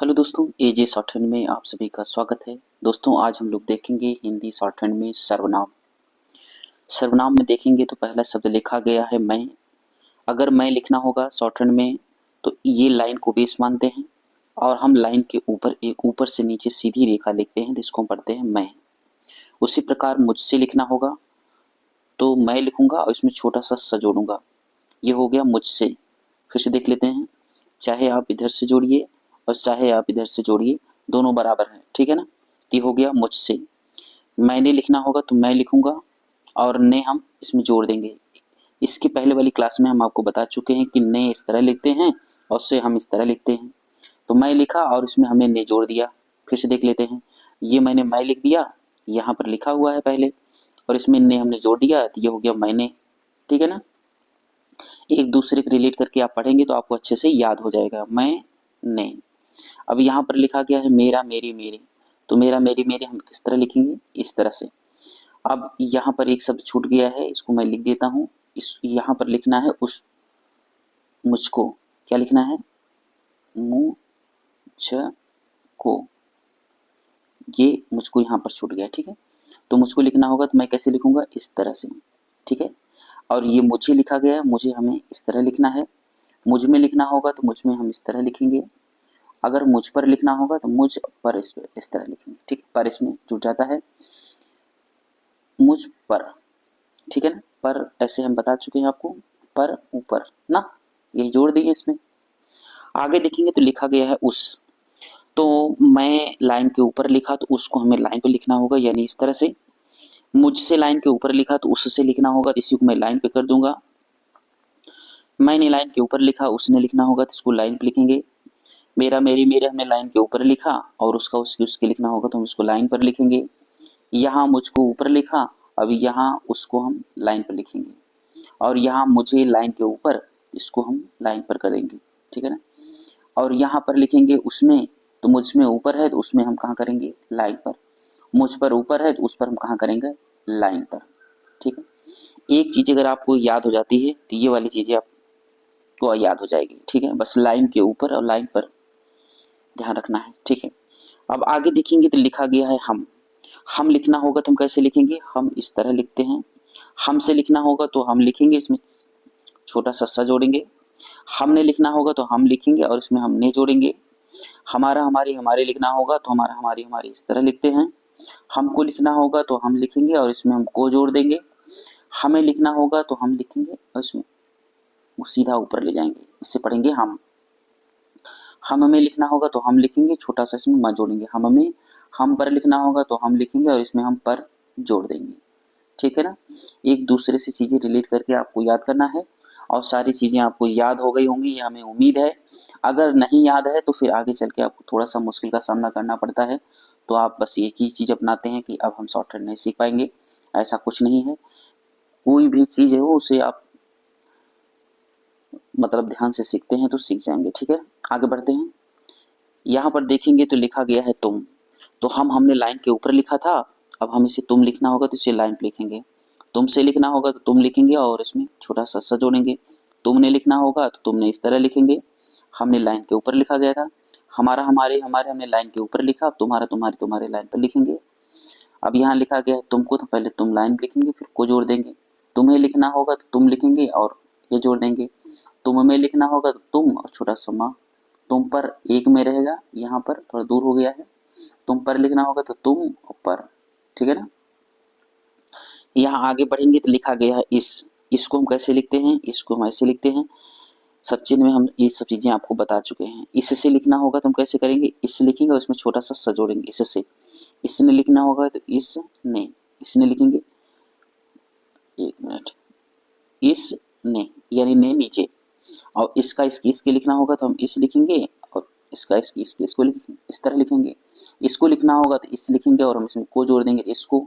Hello दोस्तों, एजे shorthand में आप सभी का स्वागत है। दोस्तों, आज हम लोग देखेंगे हिंदी शॉर्टहैंड में सर्वनाम। सर्वनाम में देखेंगे तो पहला शब्द लिखा गया है मैं। अगर मैं लिखना होगा शॉर्टहैंड में तो ये लाइन को बेस मानते हैं और हम लाइन के ऊपर एक ऊपर से नीचे सीधी रेखा लिखते हैं, जिसको हम पढ़ते हैं मैं। उसी प्रकार मुझसे लिखना होगा तो मैं लिखूंगा और इसमें छोटा सा स जोड़ूंगा। ये हो गया मुझसे। फिर से देख लेते हैं। चाहे आप इधर से जोड़िए और चाहे आप इधर से जोड़िए, दोनों बराबर हैं, ठीक है ना। ये हो गया मुझसे। मैंने लिखना होगा तो मैं लिखूंगा और ने हम इसमें जोड़ देंगे। इसके पहले वाली क्लास में हम आपको बता चुके हैं कि ने इस तरह लिखते हैं और से हम इस तरह लिखते हैं। तो मैं लिखा और इसमें हमने ने जोड़ दिया। फिर से देख लेते हैं। ये मैंने मैं लिख दिया, यहाँ पर लिखा हुआ है पहले, और इसमें ने हमने जोड़ दिया, तो ये हो गया मैंने। ठीक है ना। एक दूसरे को रिलेट करके आप पढ़ेंगे तो आपको अच्छे से याद हो जाएगा। मैं ने। अब यहाँ पर लिखा गया है मेरा मेरी मेरे, तो मेरा मेरी मेरे हम किस तरह लिखेंगे, इस तरह से। अब यहाँ पर एक शब्द छूट गया है, इसको मैं लिख देता हूँ। इस यहाँ पर लिखना है उस मुझको। क्या लिखना है? मुझको। ये मुझको यहाँ पर छूट गया, ठीक है। तो मुझको लिखना होगा तो मैं कैसे लिखूंगा, इस तरह से। ठीक है। और ये मुझे लिखा गया है, मुझे हमें इस तरह लिखना है। मुझ में लिखना होगा तो मुझ में हम इस तरह लिखेंगे। अगर मुझ पर लिखना होगा तो मुझ पर इस तरह लिखेंगे। ठीक है। पर इसमें जुड़ जाता है मुझ पर। ठीक है ना। पर ऐसे हम बता चुके हैं आपको। पर ऊपर ना, यही जोड़ दिए इसमें। आगे देखेंगे तो लिखा गया है उस। तो मैं लाइन के ऊपर लिखा तो उसको हमें लाइन पे लिखना होगा, यानी इस तरह से। मुझसे लाइन के ऊपर लिखा तो उससे लिखना होगा, तो इसी को मैं लाइन पे कर दूंगा। मैंने लाइन के ऊपर लिखा, उसने लिखना होगा तो इसको लाइन पे लिखेंगे। मेरा मेरी मेरे हमने लाइन के ऊपर लिखा और उसका उसकी उसके लिखना होगा तो हम इसको लाइन पर लिखेंगे। यहाँ मुझको ऊपर लिखा, अब यहाँ उसको हम लाइन पर लिखेंगे। और यहाँ मुझे लाइन के ऊपर, इसको हम लाइन पर करेंगे। ठीक है ना। और यहाँ पर लिखेंगे उसमें, तो मुझ में ऊपर है तो उसमें हम कहाँ करेंगे, लाइन पर। मुझ पर ऊपर है तो उस पर हम कहाँ करेंगे, लाइन पर। ठीक है। एक चीज अगर आपको याद हो जाती है तो ये वाली चीजें आपको याद हो जाएगी। ठीक है। बस लाइन के ऊपर और लाइन पर ध्यान रखना है। ठीक है। अब आगे देखेंगे तो लिखा गया है हम। हम लिखना होगा तो हम कैसे लिखेंगे, हम इस तरह लिखते हैं। हमसे लिखना होगा तो हम लिखेंगे, इसमें छोटा सा जोड़ेंगे। हमने लिखना होगा तो हम लिखेंगे और इसमें हमने जोड़ेंगे। हमारा हमारी हमारे लिखना होगा तो हमारा हमारी हमारी इस तरह लिखते हैं। हमको लिखना होगा तो हम लिखेंगे और इसमें हम को जोड़ देंगे। हमें लिखना होगा तो हम लिखेंगे और इसमें वो सीधा ऊपर ले जाएंगे, इससे पढ़ेंगे हम। हम हमें लिखना होगा तो हम लिखेंगे, छोटा सा इसमें म जोड़ेंगे। हम हमें। हम पर लिखना होगा तो हम लिखेंगे और इसमें हम पर जोड़ देंगे। ठीक है ना। एक दूसरे से चीजें रिलेट करके आपको याद करना है और सारी चीजें आपको याद हो गई होंगी, ये हमें उम्मीद है। अगर नहीं याद है तो फिर आगे चल के आपको थोड़ा सा मुश्किल का सामना करना पड़ता है। तो आप बस एक ही चीज अपनाते हैं कि अब हम सॉफ्टवेयर नहीं सीख पाएंगे, ऐसा कुछ नहीं है। कोई भी चीज है वो उसे आप मतलब ध्यान से सीखते हैं तो सीख जाएंगे। ठीक है। आगे बढ़ते हैं। यहाँ पर देखेंगे तो लिखा गया है तुम। तो हमने लाइन के ऊपर लिखा था, अब हम इसे तुम लिखना होगा तो इसे लाइन पे लिखेंगे। तुमसे लिखना होगा तो तुम लिखेंगे और इसमें छोटा सा जोड़ेंगे। तुमने लिखना होगा तो तुमने इस तरह लिखेंगे। हमने लाइन के ऊपर लिखा गया था। हमारा हमारे हमारे हमने लाइन के ऊपर लिखा, अब तुम्हारा तुम्हारे तुम्हारे लाइन पर लिखेंगे। अब यहाँ लिखा गया है तुमको, तो पहले तुम लाइन पे लिखेंगे फिर को जोड़ देंगे। तुम्हें लिखना होगा तो तुम लिखेंगे और ये जोड़ देंगे। तुम में लिखना होगा तो तुम और छोटा सा माँ। तुम पर एक में रहेगा, यहाँ पर थोड़ा दूर हो गया है। तुम पर लिखना होगा तो तुम और पर। ठीक है ना। यहाँ आगे बढ़ेंगे तो लिखा गया है इस। इसको हम कैसे लिखते हैं, इसको हम ऐसे लिखते हैं। सब चीज में हम ये सब चीजें आपको बता चुके हैं। इससे लिखना होगा तो हम कैसे करेंगे, इससे लिखेंगे और इसमें छोटा सा जोड़ेंगे इससे। इसने लिखना होगा तो इसने, इसने लिखेंगे। एक मिनट। इसने यानी ने नीचे, और इसका इसके लिखना होगा तो हम इस लिखेंगे और इसका इसके इसको लिखेंगे, इस तरह लिखेंगे। इसको लिखना होगा तो इस लिखेंगे और हम इसमें को जोड़ देंगे इसको।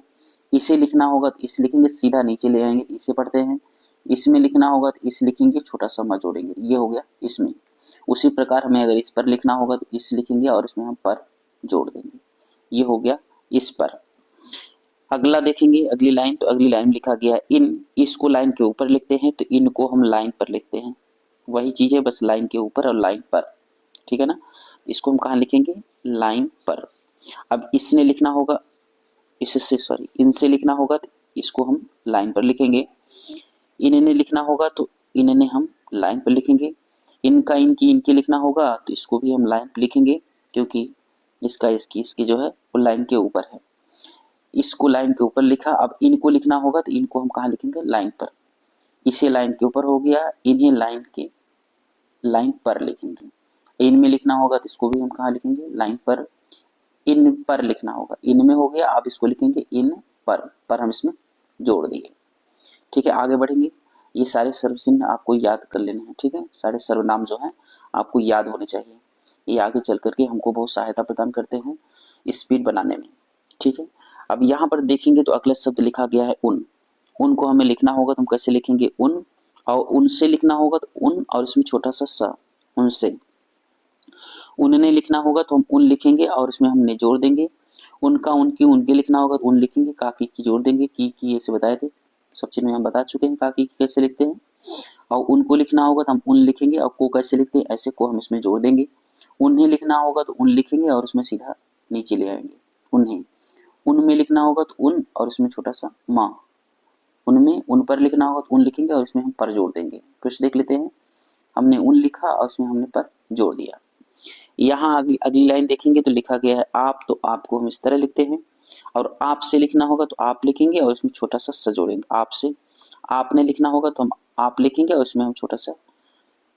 इसे लिखना होगा तो इस लिखेंगे, सीधा नीचे ले आएंगे, इसे पढ़ते हैं। इसमें लिखना होगा तो इस लिखेंगे, छोटा सा म जोड़ेंगे, ये हो गया इसमें। उसी प्रकार हमें अगर इस पर लिखना होगा तो इस लिखेंगे और इसमें हम पर जोड़ देंगे, ये हो गया इस पर। अगला देखेंगे अगली लाइन, तो अगली लाइन में लिखा गया है इन। इसको लाइन के ऊपर लिखते हैं तो इन को हम लाइन पर लिखते हैं। वही चीज है, बस लाइन के ऊपर और लाइन पर। ठीक है ना। इसको हम कहाँ लिखेंगे, लाइन पर। अब इसने लिखना होगा, इससे सॉरी इनसे लिखना होगा तो इसको हम लाइन पर लिखेंगे। इन्हें लिखना होगा तो इन्हें हम लाइन पर लिखेंगे। इनका इनकी इनके लिखना होगा तो इसको भी हम लाइन पर लिखेंगे, क्योंकि इसका इसकी जो है वो लाइन के ऊपर है। इसको लाइन के ऊपर लिखा। अब इनको लिखना होगा तो इनको हम कहाँ लिखेंगे, लाइन पर। इसे लाइन के ऊपर हो गया, इन्हें लाइन पर लिखेंगे। इनमें लिखना होगा तो इसको भी हम कहाँ लिखेंगे, लाइन पर। इन पर लिखना होगा, इनमें हो गया, आप इसको लिखेंगे इन पर हम इसमें जोड़ दिए। ठीक है, आगे बढ़ेंगे। ये सारे सर्वचिन्ह आपको याद कर लेने हैं, ठीक है। सारे सर्वनाम जो हैं आपको याद होने चाहिए। ये आगे चल करके हमको बहुत सहायता प्रदान करते हैं स्पीड बनाने में, ठीक है। अब यहाँ पर देखेंगे तो अगला शब्द लिखा गया है उन। उन को हमें लिखना होगा तो हम कैसे लिखेंगे, उन। और उनसे लिखना होगा तो उन और इसमें छोटा सा सा, उनसे। उनने लिखना होगा तो हम उन लिखेंगे और इसमें हम ने जोड़ देंगे। उनका उनकी उनके लिखना होगा तो उन लिखेंगे, काकी की जोड़ देंगे, की ऐसे बताए थे सब चीज में हम बता चुके हैं काकी की कैसे लिखते हैं। और उनको लिखना होगा तो हम उन लिखेंगे, और को कैसे लिखते हैं, ऐसे को हम इसमें जोड़ देंगे। उन्हें लिखना होगा तो उन लिखेंगे और उसमें सीधा नीचे ले आएंगे, उन्हें। उनमें लिखना होगा तो उन और इसमें छोटा सा माँ। उनमें उन पर लिखना होगा तो उन लिखेंगे और इसमें हम पर जोड़ देंगे। फिर से देख लेते हैं, हमने उन लिखा और इसमें हमने पर जोड़ दिया। यहाँ अगली लाइन देखेंगे तो लिखा गया है आप, तो आपको हम इस तरह लिखते हैं। और आपसे लिखना होगा तो आप लिखेंगे और इसमें छोटा सा स जोड़ेंगे, आपसे। आपने लिखना होगा तो हम आप लिखेंगे और इसमें हम छोटा सा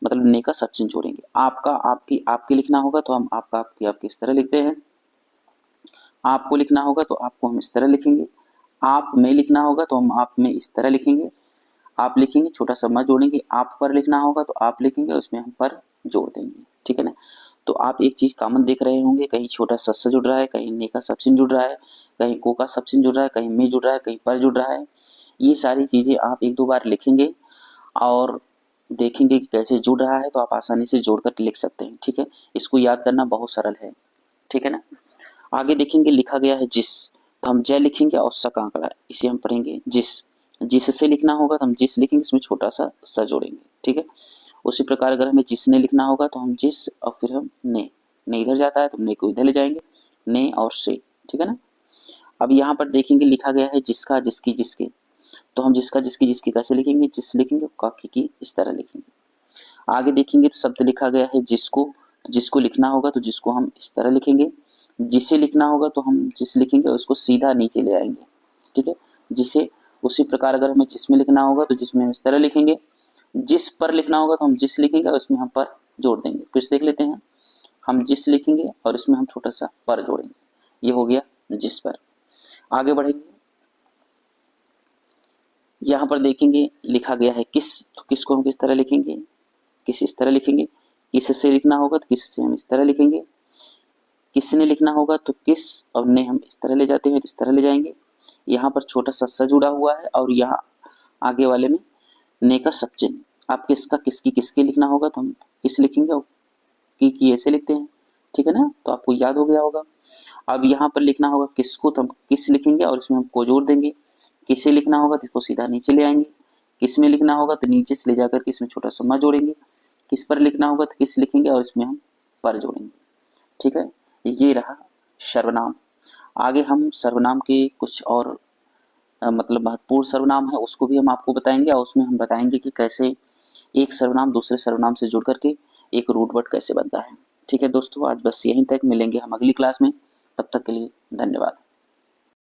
मतलब ने का सब चिन्ह जोड़ेंगे। आपका आपकी आपके लिखना होगा तो हम आपका आपकी आपके इस तरह लिखते हैं। आपको लिखना होगा तो आपको हम इस तरह लिखेंगे। आप में लिखना होगा तो हम आप में इस तरह लिखेंगे। आप लिखेंगे, छोटा सा म जोड़ेंगे। आप पर लिखना होगा तो आप लिखेंगे और उसमें हम पर जोड़ देंगे, ठीक है ना। तो आप एक चीज कॉमन देख रहे होंगे, कहीं छोटा स जुड़ रहा है, कहीं ने का सब चिन्ह जुड़ रहा है, कहीं को का सब चिन्ह जुड़ रहा है, कहीं में जुड़ रहा है, कहीं पर जुड़ रहा है। ये सारी चीजें आप एक दो बार लिखेंगे और देखेंगे कि कैसे जुड़ रहा है, तो आप आसानी से जोड़कर लिख सकते हैं, ठीक है। इसको याद करना बहुत सरल है, ठीक है ना। आगे देखेंगे लिखा गया है जिस, तो हम जय लिखेंगे और स का आंकड़ा है, इसे हम पढ़ेंगे जिस। जिससे लिखना होगा तो हम जिस लिखेंगे, इसमें छोटा सा स जोड़ेंगे, ठीक है। उसी प्रकार अगर हमें जिसने लिखना होगा तो हम जिस और फिर हम ने इधर जाता है तो ने को इधर ले जाएंगे, ने और से, ठीक है ना। अब यहाँ पर देखेंगे लिखा गया है जिसका जिसकी जिसके, तो हम जिसका जिसकी जिसकी कैसे लिखेंगे, जिस लिखेंगे, काकी की इस तरह लिखेंगे। आगे देखेंगे तो शब्द लिखा गया है जिसको, तो जिसको लिखना होगा तो जिसको हम इस तरह लिखेंगे। जिसे लिखना होगा तो हम जिस लिखेंगे और उसको सीधा नीचे ले आएंगे, ठीक है, जिसे। उसी प्रकार अगर हमें जिसमें लिखना होगा तो जिसमें हम इस तरह लिखेंगे। जिस पर लिखना होगा तो हम जिस लिखेंगे और इसमें हम पर जोड़ देंगे। फिर से देख लेते हैं, हम जिस लिखेंगे और इसमें हम छोटा सा पर जोड़ेंगे, ये हो गया जिस पर। आगे बढ़ेंगे, यहाँ पर देखेंगे लिखा गया है किस, तो किस को हम किस तरह लिखेंगे, किस इस तरह लिखेंगे। किस से लिखना होगा तो किस से हम इस तरह लिखेंगे। किसने लिखना होगा तो किस और ने हम इस तरह ले जाते हैं तो इस तरह ले जाएंगे। यहाँ पर छोटा सा जुड़ा हुआ है और यहाँ आगे वाले में ने का सब चिन्ह। आप किसका किसकी किसके लिखना होगा तो हम किस लिखेंगे और की ऐसे लिखते हैं, ठीक है ना। तो आपको याद हो गया होगा। अब यहाँ पर लिखना होगा किसको तो हम किस लिखेंगे और इसमें हम को जोड़ देंगे। किसे लिखना होगा तो इसको सीधा नीचे ले आएंगे। किस में लिखना होगा तो नीचे से ले जाकर के इसमें छोटा सा म जोड़ेंगे। किस पर लिखना होगा तो किस लिखेंगे और इसमें हम पर जोड़ेंगे, ठीक है। ये रहा सर्वनाम। आगे हम सर्वनाम के कुछ और मतलब महत्वपूर्ण सर्वनाम है उसको भी हम आपको बताएंगे, और उसमें हम बताएंगे कि कैसे एक सर्वनाम दूसरे सर्वनाम से जुड़ करके एक रूट वर्ड कैसे बनता है, ठीक है दोस्तों। आज बस यहीं तक, मिलेंगे हम अगली क्लास में, तब तक के लिए धन्यवाद।